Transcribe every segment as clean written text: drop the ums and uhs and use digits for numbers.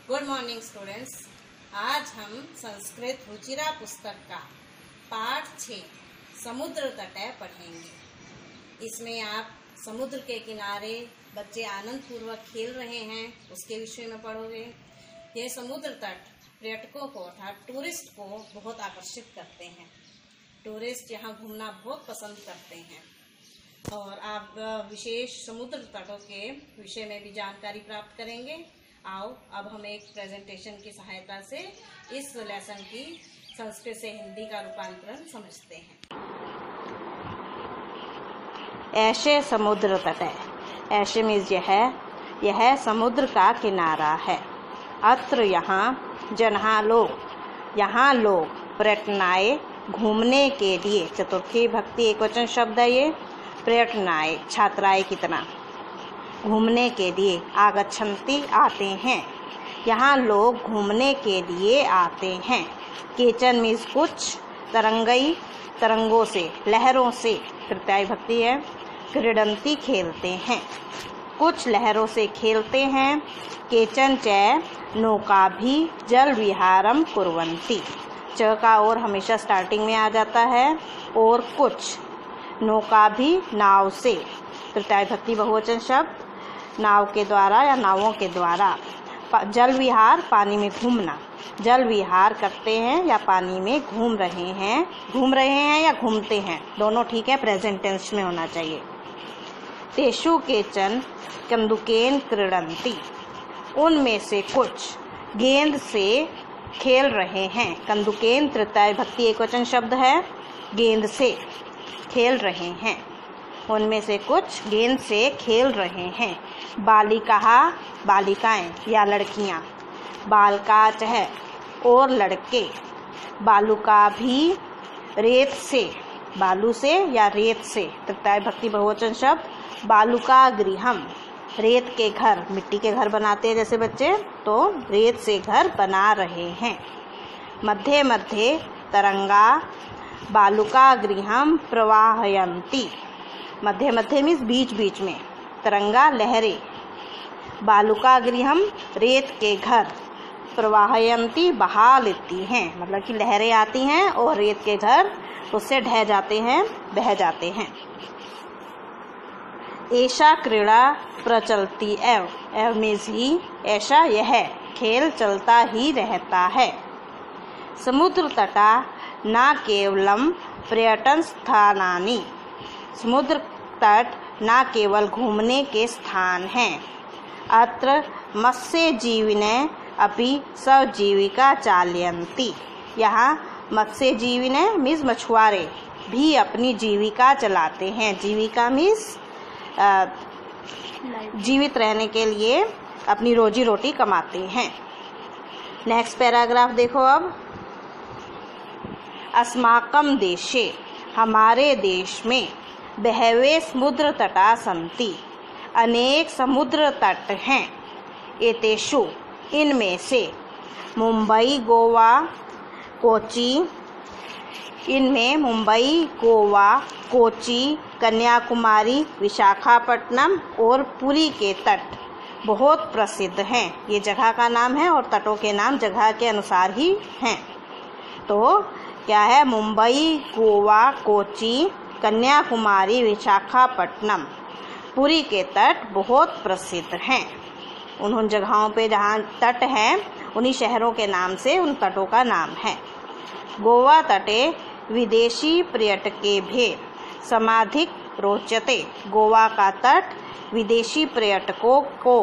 Good morning students. आज हम संस्कृत रुचिरा पुस्तक का पाठ 6 समुद्र तट पढ़ेंगे। इसमें आप समुद्र के किनारे बच्चे आनंद पूर्वक खेल रहे हैं उसके विषय में पढ़ोगे। यह समुद्र तट पर्यटकों को अर्थात टूरिस्ट को बहुत आकर्षित करते हैं। टूरिस्ट यहाँ घूमना बहुत पसंद करते हैं और आप विशेष समुद्र तटों के विषय में भी जानकारी प्राप्त करेंगे। आओ अब हम एक प्रेजेंटेशन की सहायता से इस लेसन की संस्कृत से हिंदी का रूपांतरण समझते हैं। ऐसे समुद्र तट है, ऐसे मीन्स यह समुद्र का किनारा है। अत्र यहाँ लोग पर्यटनाय घूमने के लिए, चतुर्थी भक्ति एकवचन शब्द है ये। पर्यटनाय छात्राएं की तरह घूमने के लिए आगच्छन्ति आते हैं। यहाँ लोग घूमने के लिए आते हैं। केचन मीन्स कुछ, तरंगों से, लहरों से, तृतीया भक्ति है। क्रीडन्ति खेलते हैं, कुछ लहरों से खेलते हैं। केचन च नौका भी जल विहारम कुर्वन्ति, च का और हमेशा स्टार्टिंग में आ जाता है। और कुछ नौका भी नाव से, तृतीया भक्ति बहुवचन शब्द, नाव के द्वारा या नावों के द्वारा। जल विहार पानी में घूमना, जल विहार करते हैं या पानी में घूम रहे हैं या घूमते हैं, दोनों ठीक है, प्रेजेंट टेंस में होना चाहिए। तेषु केचन कन्दुकेन क्रीडन्ति, उनमें से कुछ गेंद से खेल रहे हैं। कन्दुकेन तृतीया भक्ति एकवचन शब्द है। गेंद से खेल रहे हैं, उनमें से कुछ गेंद से खेल रहे हैं। बालिकाएं या लड़कियां, बालकाच है और लड़के। बालुका भी रेत से, बालू से या रेत से, तृतीया भक्ति बहुवचन शब्द। बालुका गृहम, रेत के घर, मिट्टी के घर बनाते हैं जैसे बच्चे, तो रेत से घर बना रहे हैं। मध्ये मध्ये तरंगा बालुका गृहम प्रवाहयन्ति, मध्य मीन्स बीच बीच में, तरंगा लहरें। बालुका गृहम रेत के घर, प्रवाहयन्ति बहा लेती हैं, मतलब कि लहरें आती हैं और रेत के घर उससे ढह जाते हैं, बह जाते हैं। ऐसा क्रीड़ा प्रचलती एव मीन्स ही, ऐसा यह खेल चलता ही रहता है। समुद्र तटा न केवलम पर्यटन स्थानानि, समुद्र तट न केवल घूमने के स्थान हैं। अत्र मत्स्य जीविने अपि सजीविका चालयन्ति, यहाँ मत्स्य जीविने मीन्स मछुआरे भी अपनी जीविका चलाते हैं। जीविका मीन्स जीवित रहने के लिए अपनी रोजी रोटी कमाते हैं। नेक्स्ट पैराग्राफ देखो अब। अस्माकं देशे, हमारे देश में, बहवे समुद्र तटा सन्ति, अनेक समुद्र तट हैं। एतेषु, इनमें से, मुंबई गोवा कोची, इनमें मुंबई गोवा कोची कन्याकुमारी विशाखापट्टनम और पुरी के तट बहुत प्रसिद्ध हैं। ये जगह का नाम है और तटों के नाम जगह के अनुसार ही हैं। तो क्या है, मुंबई गोवा कोची कन्याकुमारी विशाखापट्टनम, पुरी के तट बहुत प्रसिद्ध हैं। उन जगहों पे जहाँ तट हैं उन्हीं शहरों के नाम से उन तटों का नाम है। गोवा तटे विदेशी पर्यटके भी समाधिक रोचते, गोवा का तट विदेशी पर्यटकों को,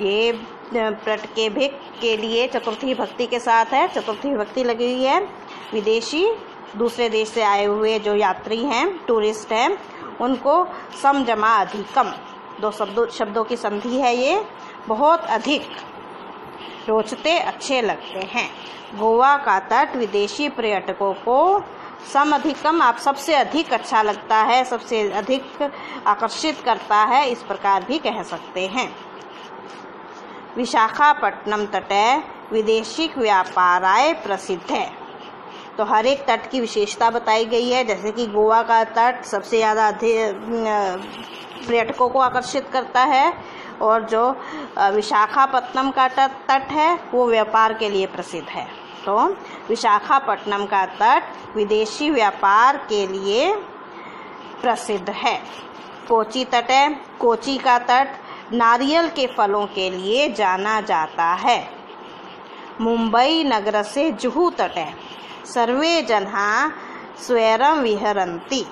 ये पर्यटके भी के लिए चतुर्थी भक्ति के साथ है, चतुर्थी भक्ति लगी हुई है। विदेशी दूसरे देश से आए हुए जो यात्री हैं, टूरिस्ट हैं, उनको समजमा अधिकम, दो शब्दों की संधि है ये, बहुत अधिक, रोचते अच्छे लगते हैं। गोवा का तट विदेशी पर्यटकों को समअधिकम, आप सबसे अधिक अच्छा लगता है, सबसे अधिक आकर्षित करता है, इस प्रकार भी कह सकते हैं। विशाखापट्टनम तटे विदेशी व्यापाराय प्रसिद्ध है, तो हर एक तट की विशेषता बताई गई है। जैसे कि गोवा का तट सबसे ज़्यादा पर्यटकों को आकर्षित करता है और जो विशाखापट्टनम का तट है वो व्यापार के लिए प्रसिद्ध है। तो विशाखापट्टनम का तट विदेशी व्यापार के लिए प्रसिद्ध है। कोची तट है। कोची का तट नारियल के फलों के लिए जाना जाता है। मुंबई नगर से जुहू तट है। सर्वे जनाः स्वैरं विहरन्ति।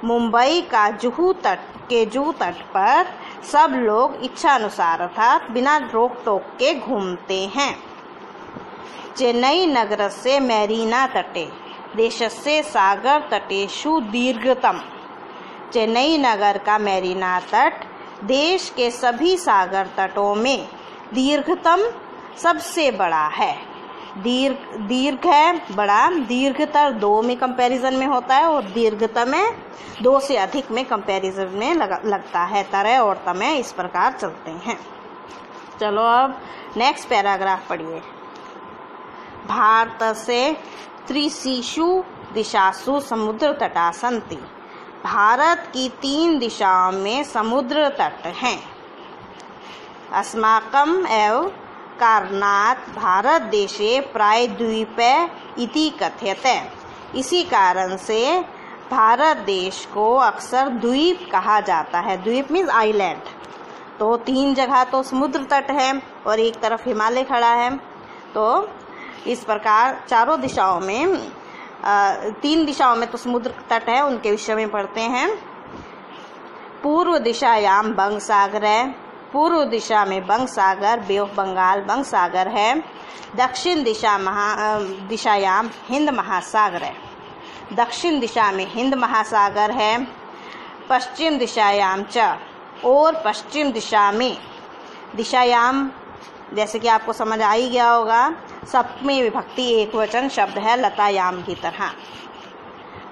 मुंबई का जुहू तट पर सब लोग इच्छानुसार अर्थात बिना रोक टोक के घूमते हैं। चेन्नई नगर से मैरीना तटे देशस्य सागर तटेषु दीर्घतम। चेन्नई नगर का मैरीना तट देश के सभी सागर तटों में दीर्घतम सबसे बड़ा है। दीर्घ है बड़ा, दीर्घतर 2 में कंपैरिजन में होता है और दीर्घतम है 2 से अधिक में कंपैरिजन में लगता है। तरह और तमय इस प्रकार चलते हैं। चलो अब नेक्स्ट पैराग्राफ पढ़िए। भारत से त्रिषु दिशासु समुद्र तटा सन्ति। भारत की 3 दिशाओं में समुद्र तट हैं। अस्माकं एव कारणात् भारत देशे प्रायद्वीपे इति कथ्यते। इसी कारण से भारत देश को अक्सर द्वीप कहा जाता है। द्वीप मीन्स आइलैंड। तो 3 जगह तो समुद्र तट है और एक तरफ हिमालय खड़ा है। तो इस प्रकार चारों दिशाओं में 3 दिशाओं में तो समुद्र तट है, उनके विषय में पढ़ते हैं। पूर्व दिशायाम बंग सागर है। पूर्व दिशा में बंग सागर, बे ऑफ बंगाल बंग सागर है। दक्षिण दिशायाम हिंद महासागर है। दक्षिण दिशा में हिंद महासागर है। पश्चिम दिशायाम च और पश्चिम दिशा में दिशायाम जैसे कि आपको समझ आ ही गया होगा, सप्तमी विभक्ति एकवचन शब्द है लतायाम की तरह।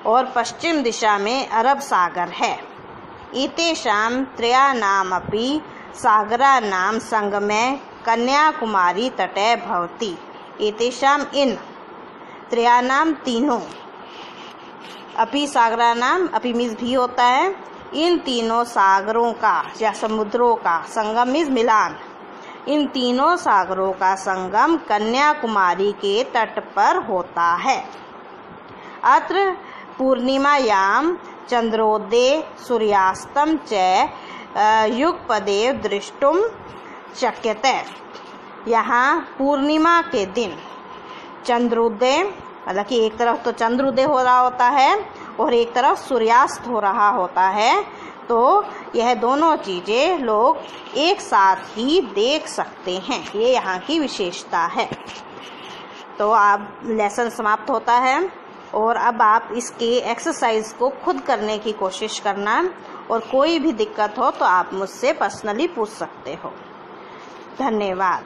और पश्चिम दिशा में अरब सागर है। एतेषां त्रयाणामपि सागराणां संगमे कन्याकुमारी तटे भवति। एतेषां इन त्रयाणां तीनों, अपि सागराणां, अपि मीन्स भी होता है, इन तीनों सागरों का या समुद्रों का संगम मीन्स मिलान, इन तीनों सागरों का संगम कन्याकुमारी के तट पर होता है। अत्र पूर्णिमायां चंद्रोदय सूर्यास्तं च युगपदेव दृष्टुम शक्यते। यहाँ पूर्णिमा के दिन चंद्रोदय, मतलब कि एक तरफ तो चंद्रोदय हो रहा होता है और एक तरफ सूर्यास्त हो रहा होता है, तो यह दोनों चीज़ें लोग एक साथ ही देख सकते हैं। ये यहाँ की विशेषता है। तो आप लेसन समाप्त होता है और अब आप इसके एक्सरसाइज को खुद करने की कोशिश करना और कोई भी दिक्कत हो तो आप मुझसे पर्सनली पूछ सकते हो। धन्यवाद।